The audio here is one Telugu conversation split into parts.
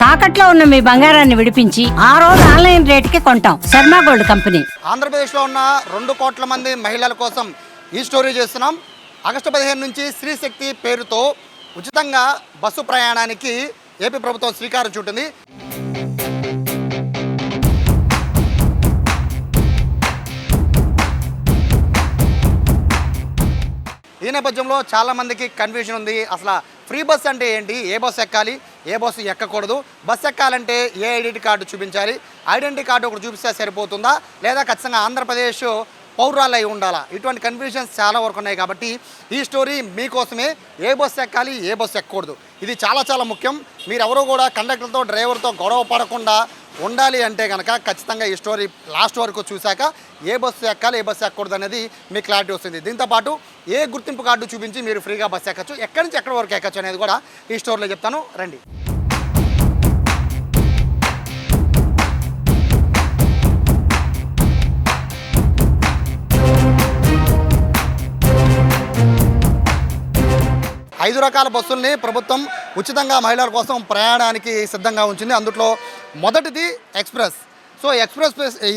తాకట్లో ఉన్న మీ బంగారాన్ని విడిపించి ఆ రోజు ఆన్లైన్ రేటుకి కొంటాం. Sharma gold company. ఆంధ్రప్రదేశ్లో ఉన్న 2 కోట్ల మంది మహిళల కోసం ఈ స్టోరీ చేస్తున్నాం. ఆగస్టు 15 నుంచి స్త్రీ శక్తి పేరుతో ఉచితంగా బస్సు ప్రయాణానికి ఏపీ ప్రభుత్వం శ్రీకారం చుట్టింది. ఈ నేపథ్యంలో చాలామందికి కన్ఫ్యూజన్ ఉంది. అసలు ఫ్రీ బస్ అంటే ఏంటి, ఏ బస్సు ఎక్కాలి, ఏ బస్సు ఎక్కకూడదు, బస్సు ఎక్కాలంటే ఏ ఐడెంటిటీ కార్డు చూపించాలి, ఐడెంటిటీ కార్డు ఒకటి చూపిస్తే సరిపోతుందా, లేదా ఖచ్చితంగా ఆంధ్రప్రదేశ్ పౌరాలై ఉండాలా, ఇటువంటి కన్ఫ్యూజన్స్ చాలా వరకు ఉన్నాయి. కాబట్టి ఈ స్టోరీ మీకోసమే. ఏ బస్సు ఎక్కాలి, ఏ బస్సు ఎక్కకూడదు, ఇది చాలా చాలా ముఖ్యం. మీరు ఎవరో కూడా కండక్టర్తో డ్రైవర్తో గొడవ పడకుండా ఉండాలి అంటే కనుక ఖచ్చితంగా ఈ స్టోరీ లాస్ట్ వరకు చూశాక ఏ బస్సు ఎక్కాలి, ఏ బస్సు ఎక్కకూడదు అనేది మీకు క్లారిటీ వస్తుంది. దీంతోపాటు ఏ గుర్తింపు కార్డు చూపించి మీరు ఫ్రీగా బస్సు ఎక్కచ్చు, ఎక్కడి నుంచి ఎక్కడి వరకు ఎక్కచ్చు అనేది కూడా ఈ స్టోరీలో చెప్తాను, రండి. ఐదు రకాల బస్సుల్ని ప్రభుత్వం ఉచితంగా మహిళల కోసం ప్రయాణానికి సిద్ధంగా ఉంచింది. అందులో మొదటిది ఎక్స్ప్రెస్. సో ఈ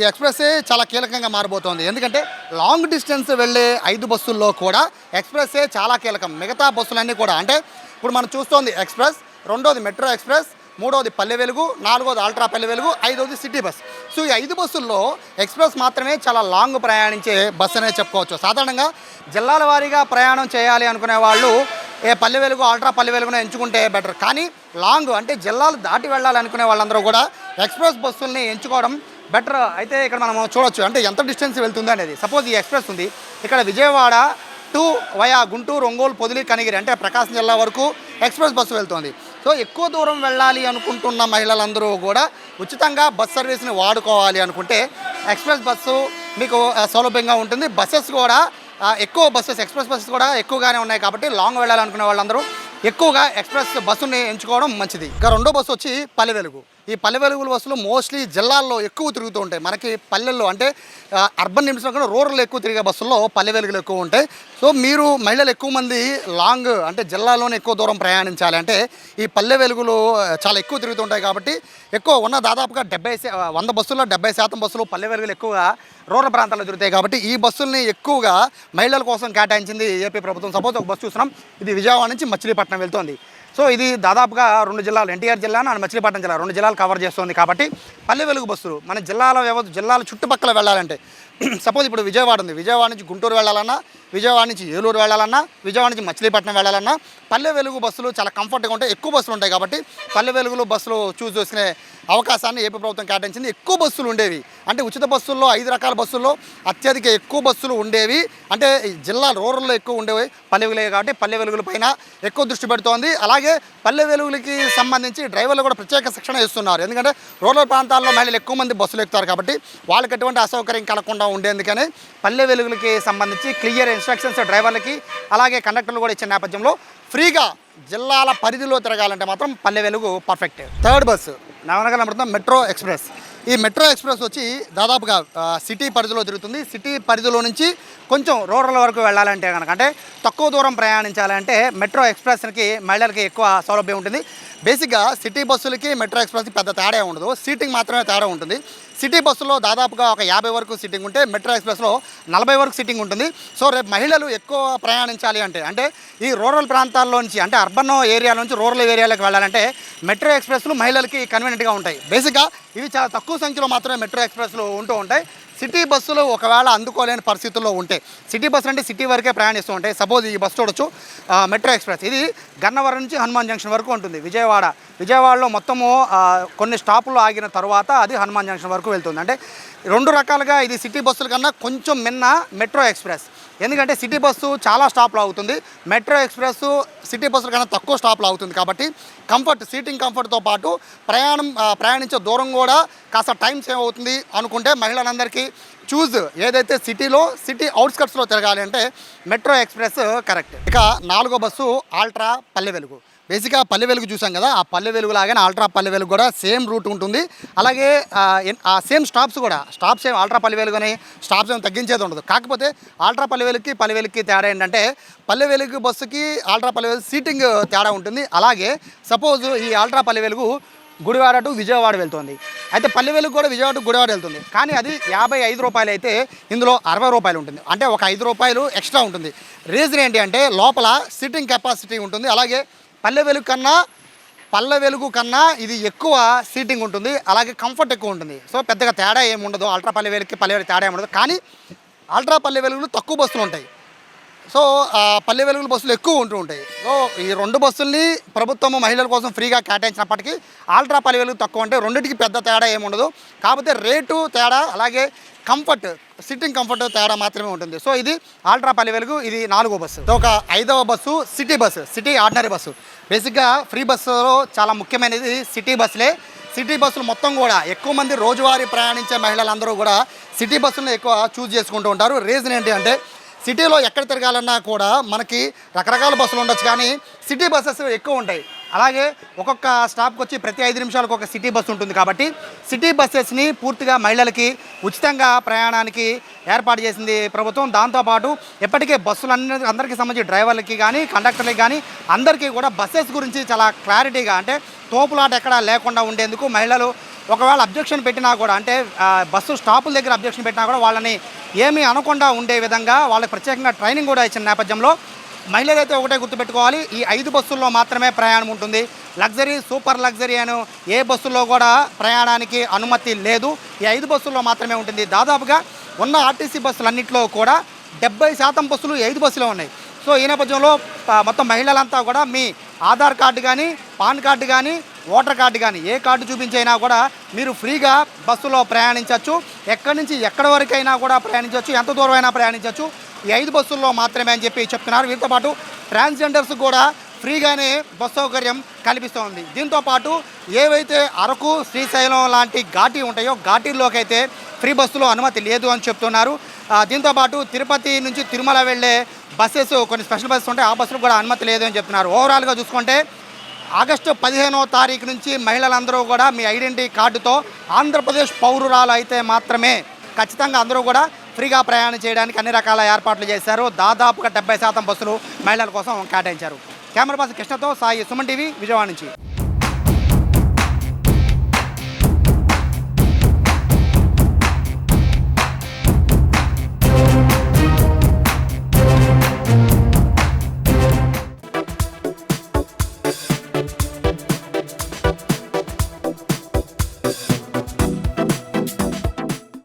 ఎక్స్ప్రెస్సే చాలా కీలకంగా మారబోతోంది. ఎందుకంటే లాంగ్ డిస్టెన్స్ వెళ్ళే 5 బస్సుల్లో కూడా ఎక్స్ప్రెస్సే చాలా కీలకం. మిగతా బస్సులన్నీ కూడా అంటే ఇప్పుడు మనం చూస్తోంది ఎక్స్ప్రెస్, రెండోది మెట్రో ఎక్స్ప్రెస్, మూడోది పల్లె వెలుగు, నాలుగోది అల్ట్రా పల్లె వెలుగు, ఐదోది సిటీ బస్. సో ఈ 5 బస్సుల్లో ఎక్స్ప్రెస్ మాత్రమే చాలా లాంగ్ ప్రయాణించే బస్సు అనేది చెప్పుకోవచ్చు. సాధారణంగా జిల్లాల వారీగా ప్రయాణం చేయాలి అనుకునే వాళ్ళు పల్లె వెలుగు, అల్ట్రా పల్లె వెలుగును ఎంచుకుంటే బెటర్. కానీ లాంగ్ అంటే జిల్లాలు దాటి వెళ్ళాలనుకునే వాళ్ళందరూ కూడా ఎక్స్ప్రెస్ బస్సుల్ని ఎంచుకోవడం బెటర్. అయితే ఇక్కడ మనం చూడొచ్చు అంటే ఎంత డిస్టెన్స్ వెళ్తుంది అనేది. సపోజ్ ఈ ఎక్స్ప్రెస్ ఉంది, ఇక్కడ విజయవాడ టు వయా గుంటూరు, ఒంగోలు, పొదిలి, కనిగిరి అంటే ప్రకాశం జిల్లా వరకు ఎక్స్ప్రెస్ బస్సు వెళ్తుంది. సో ఎక్కువ దూరం వెళ్ళాలి అనుకుంటున్న మహిళలందరూ కూడా ఉచితంగా బస్ సర్వీస్ని వాడుకోవాలి అనుకుంటే ఎక్స్ప్రెస్ బస్సు మీకు సౌలభ్యంగా ఉంటుంది. బస్సెస్ కూడా ఎక్కువ ఎక్స్ప్రెస్ బస్సెస్ కూడా ఎక్కువగానే ఉన్నాయి. కాబట్టి లాంగ్ వెళ్ళాలనుకునే వాళ్ళందరూ ఎక్కువగా ఎక్స్ప్రెస్ బస్సుని ఎంచుకోవడం మంచిది. ఇక రెండో బస్సు వచ్చి పల్లె వెలుగు. ఈ పల్లె వెలుగుల బస్సులు మోస్ట్లీ జిల్లాల్లో ఎక్కువ తిరుగుతూ ఉంటాయి. మనకి పల్లెల్లో అంటే అర్బన్ నిమిషంలో కూడా రూరల్ ఎక్కువ తిరిగే బస్సుల్లో పల్లె వెలుగులు ఎక్కువ ఉంటాయి. సో మీరు మహిళలు ఎక్కువ మంది లాంగ్ అంటే జిల్లాలోనే ఎక్కువ దూరం ప్రయాణించాలి అంటే ఈ పల్లె వెలుగులు చాలా ఎక్కువ తిరుగుతుంటాయి. కాబట్టి ఎక్కువ ఉన్న దాదాపుగా 100 బస్సుల్లో 70% బస్సులు పల్లె వెలుగులు ఎక్కువగా రూరల్ ప్రాంతాల్లో తిరుగుతాయి. కాబట్టి ఈ బస్సుల్ని ఎక్కువగా మహిళల కోసం కేటాయించింది ఏపీ ప్రభుత్వం. సపోజ్ ఒక బస్సు చూస్తున్నాం, ఇది విజయవాడ నుంచి మచిలీపట్నం వెళ్తుంది. సో ఇది దాదాపుగా 2 జిల్లాలు, ఎన్టీఆర్ జిల్లా అండ్ మచిలీపట్నం జిల్లా 2 జిల్లాలు కవర్ చేస్తుంది. కాబట్టి పల్లె వెలుగు బస్సులు మన జిల్లాల చుట్టుపక్కల వెళ్ళాలంటే సపోజ్ ఇప్పుడు విజయవాడ ఉంది, విజయవాడ నుంచి గుంటూరు వెళ్ళాలన్నా, విజయవాడ నుంచి ఏలూరు వెళ్ళాలన్నా, విజయవాడ నుంచి మచిలీపట్నం వెళ్ళాలన్నా పల్లె వెలుగు బస్సులు చాలా కంఫర్ట్గా ఉంటాయి. ఎక్కువ బస్సులు ఉంటాయి. కాబట్టి పల్లె వెలుగులు బస్సులు చూస్ చేసుకునే అవకాశాన్ని ఏపీ ప్రభుత్వం కేటాయించింది. ఎక్కువ బస్సులు ఉండేవి అంటే ఉచిత బస్సుల్లో 5 రకాల బస్సుల్లో అత్యధిక ఎక్కువ బస్సులు ఉండేవి అంటే జిల్లా రూరల్లో ఎక్కువ ఉండేవి పల్లె వెలుగులే. కాబట్టి పల్లె వెలుగుల పైన ఎక్కువ దృష్టి పెడుతోంది. అలాగే పల్లె వెలుగులకి సంబంధించి డ్రైవర్లు కూడా ప్రత్యేక శిక్షణ ఇస్తున్నారు. ఎందుకంటే రూరల్ ప్రాంతాల్లో మహిళలు ఎక్కువ మంది బస్సులు ఎక్కుతారు. కాబట్టి వాళ్ళకి ఎటువంటి అసౌకర్యం కలగకుండా ఉండేందుకని పల్లె వెలుగులకి సంబంధించి క్లియర్ ఇన్స్ట్రక్షన్స్ డ్రైవర్లకి అలాగే కండక్టర్లు కూడా ఇచ్చిన నేపథ్యంలో ఫ్రీగా జిల్లాల పరిధిలో తిరగాలంటే మాత్రం Palle Velugu perfect. Third bus నవనగరం మెట్రో ఎక్స్ప్రెస్. ఈ మెట్రో ఎక్స్ప్రెస్ వచ్చి దాదాపుగా సిటీ పరిధిలో తిరుగుతుంది. సిటీ పరిధిలో నుంచి కొంచెం రూరల్ వరకు వెళ్ళాలంటే కనుక అంటే తక్కువ దూరం ప్రయాణించాలంటే మెట్రో ఎక్స్ప్రెస్కి మహిళలకి ఎక్కువ సౌలభ్యం ఉంటుంది. బేసిక్గా సిటీ బస్సులకి మెట్రో ఎక్స్ప్రెస్కి పెద్ద తేడా ఉండదు, సీటింగ్ మాత్రమే తేడా ఉంటుంది. సిటీ బస్సులో దాదాపుగా ఒక 50 వరకు సీటింగ్ ఉంటే మెట్రో ఎక్స్ప్రెస్లో 40 వరకు సీటింగ్ ఉంటుంది. సో రేపు మహిళలు ఎక్కువ ప్రయాణించాలి అంటే ఈ రూరల్ ప్రాంతాల్లో నుంచి అంటే అర్బన్ ఏరియా నుంచి రూరల్ ఏరియాలకు వెళ్ళాలంటే మెట్రో ఎక్స్ప్రెస్లు మహిళలకి కన్వీనియంట్గా ఉంటాయి. బేసిక్గా ఇవి చాలా తక్కువ సంఖ్యలో మాత్రమే మెట్రో ఎక్స్ప్రెస్లు ఉంటూ ఉంటాయి. సిటీ బస్సులు ఒకవేళ అందుకోలేని పరిస్థితుల్లో ఉంటాయి. సిటీ బస్సులు అంటే సిటీ వరకే ప్రయాణిస్తూ ఉంటాయి. సపోజ్ ఈ బస్సు చూడొచ్చు, మెట్రో ఎక్స్ప్రెస్. ఇది గన్నవరం నుంచి హనుమాన్ జంక్షన్ వరకు ఉంటుంది. విజయవాడలో మొత్తము కొన్ని స్టాపులు ఆగిన తర్వాత అది హనుమాన్ జంక్షన్ వరకు వెళ్తుంది. అంటే 2 రకాలుగా ఇది సిటీ బస్సుల కన్నా కొంచెం మిన్న మెట్రో ఎక్స్ప్రెస్. ఎందుకంటే సిటీ బస్సు చాలా స్టాప్లో అవుతుంది, మెట్రో ఎక్స్ప్రెస్ సిటీ బస్సుల కన్నా తక్కువ స్టాప్లో అవుతుంది. కాబట్టి సీటింగ్ కంఫర్ట్తో పాటు ప్రయాణించే దూరం కూడా కాస్త టైం సేవ్ అవుతుంది అనుకుంటే మహిళలందరికీ ఏదైతే సిటీ అవుట్స్కట్స్లో తిరగాలి అంటే మెట్రో ఎక్స్ప్రెస్ కరెక్ట్. ఇక 4వ బస్సు అల్ట్రా పల్లె వెలుగు. బేసిక్గా పల్లె వెలుగు చూసాం కదా, ఆ పల్లె వెలుగు లాగానే అల్ట్రా పల్లె వెలుగు కూడా సేమ్ రూట్ ఉంటుంది. అలాగే ఆ సేమ్ స్టాప్స్ ఏం అల్ట్రా పల్లె వెలుగు అని స్టాప్స్ ఏమి తగ్గించేది ఉండదు. కాకపోతే అల్ట్రా పల్లె వెలుగుకి తేడా ఏంటంటే పల్లె వెలుగు బస్సుకి అల్ట్రా పల్లె వెలుగు సీటింగ్ తేడా ఉంటుంది. అలాగే సపోజ్ ఈ అల్ట్రా పల్లె వెలుగు గుడివాడ టు విజయవాడ వెళ్తుంది. అయితే పల్లె వెలుగు కూడా విజయవాడ టు గుడివాడ వెళ్తుంది. కానీ అది 55 రూపాయలు అయితే ఇందులో 60 రూపాయలు ఉంటుంది. అంటే ఒక 5 రూపాయలు ఎక్స్ట్రా ఉంటుంది. రీజన్ ఏంటి అంటే లోపల సిట్టింగ్ కెపాసిటీ ఉంటుంది. అలాగే పల్లె వెలుగు కన్నా ఇది ఎక్కువ సీటింగ్ ఉంటుంది. అలాగే కంఫర్ట్ ఎక్కువ ఉంటుంది. సో పెద్దగా తేడా ఏమి ఉండదు. అల్ట్రా పల్లె వెలుగు తేడా ఏమి ఉండదు. కానీ అల్ట్రా పల్లె వెలుగులు తక్కువ బస్సులు ఉంటాయి. సో పల్లె వెలుగుల బస్సులు ఎక్కువ ఉంటూ ఉంటాయి. సో ఈ 2 బస్సుల్ని ప్రభుత్వం మహిళల కోసం ఫ్రీగా కేటాయించినప్పటికీ అల్ట్రా పల్లె వెలుగు తక్కువ అంటే రెండింటికి పెద్ద తేడా ఏమి ఉండదు. కాకపోతే రేటు తేడా, అలాగే కంఫర్ట్, సిట్టింగ్ కంఫర్ట్ తేడా మాత్రమే ఉంటుంది. సో ఇది అల్ట్రా పల్లె వెలుగు, ఇది 4వ బస్సు. సో ఒక 5వ బస్సు సిటీ ఆర్డినరీ బస్సు. బేసిక్గా ఫ్రీ బస్సులో చాలా ముఖ్యమైనది సిటీ బస్సులే. సిటీ బస్సులు మొత్తం కూడా ఎక్కువ మంది రోజువారీ ప్రయాణించే మహిళలందరూ కూడా సిటీ బస్సులను ఎక్కువ చూస్ చేసుకుంటూ ఉంటారు. రీజన్ ఏంటి అంటే సిటీలో ఎక్కడ తిరగాలన్నా కూడా మనకి రకరకాల బస్సులు ఉండొచ్చు, కానీ సిటీ బస్సెస్ ఎక్కువ ఉంటాయి. అలాగే ఒక్కొక్క స్టాప్కి వచ్చి ప్రతి 5 నిమిషాలకు ఒక సిటీ బస్సు ఉంటుంది. కాబట్టి సిటీ బస్సెస్ని పూర్తిగా మహిళలకి ఉచితంగా ప్రయాణానికి ఏర్పాటు చేసింది ప్రభుత్వం. దాంతోపాటు ఎప్పటికే అందరికీ సంబంధించి డ్రైవర్లకి కానీ కండక్టర్లకి కానీ అందరికీ కూడా బస్సెస్ గురించి చాలా క్లారిటీగా, అంటే తోపులాట ఎక్కడా లేకుండా ఉండేందుకు మహిళలు ఒకవేళ అబ్జెక్షన్ పెట్టినా కూడా, అంటే బస్సు స్టాపుల దగ్గర అబ్జెక్షన్ పెట్టినా కూడా వాళ్ళని ఏమీ అనకుండా ఉండే విధంగా వాళ్ళకి ప్రత్యేకంగా ట్రైనింగ్ కూడా ఇచ్చిన నేపథ్యంలో మహిళలైతే ఒకటే గుర్తుపెట్టుకోవాలి, ఈ 5 బస్సుల్లో మాత్రమే ప్రయాణం ఉంటుంది. లగ్జరీ, సూపర్ లగ్జరీ అని ఏ బస్సుల్లో కూడా ప్రయాణానికి అనుమతి లేదు. ఈ 5 బస్సుల్లో మాత్రమే ఉంటుంది. దాదాపుగా ఉన్న ఆర్టీసీ బస్సులన్నింటిలో కూడా 70% బస్సులు 5 బస్సులో ఉన్నాయి. సో ఈ నేపథ్యంలో మొత్తం మహిళలంతా కూడా మీ ఆధార్ కార్డు కానీ, పాన్ కార్డు కానీ, ఓటర్ కార్డు కానీ ఏ కార్డు చూపించైనా కూడా మీరు ఫ్రీగా బస్సులో ప్రయాణించవచ్చు. ఎక్కడి నుంచి ఎక్కడి వరకైనా కూడా ప్రయాణించవచ్చు, ఎంత దూరం అయినా ప్రయాణించవచ్చు. ఈ 5 బస్సుల్లో మాత్రమే అని చెప్పి చెప్తున్నారు. వీటితో పాటు ట్రాన్స్జెండర్స్ కూడా ఫ్రీగానే బస్సు సౌకర్యం కల్పిస్తోంది. దీంతోపాటు ఏవైతే అరకు, శ్రీశైలం లాంటి ఘాటీ ఉంటాయో ఘాటీల్లోకి అయితే ఫ్రీ బస్సులో అనుమతి లేదు అని చెప్తున్నారు. దీంతోపాటు తిరుపతి నుంచి తిరుమల వెళ్ళే బస్సెస్, కొన్ని స్పెషల్ బస్సెస్ ఉంటాయి, ఆ బస్సులు కూడా అనుమతి లేదు అని చెప్తున్నారు. ఓవరాల్గా చూసుకుంటే ఆగస్టు 15వ తారీఖు నుంచి మహిళలందరూ కూడా మీ ఐడెంటిటీ కార్డుతో ఆంధ్రప్రదేశ్ పౌరురాలు అయితే మాత్రమే ఖచ్చితంగా అందరూ కూడా ఫ్రీగా ప్రయాణం చేయడానికి అన్ని రకాల ఏర్పాట్లు చేశారు. దాదాపుగా 70% బస్సులు మహిళల కోసం కేటాయించారు. కెమెరా పర్సన్ కృష్ణతో సాయి, సుమన్ టీవీ, విజయవాడ నుంచి.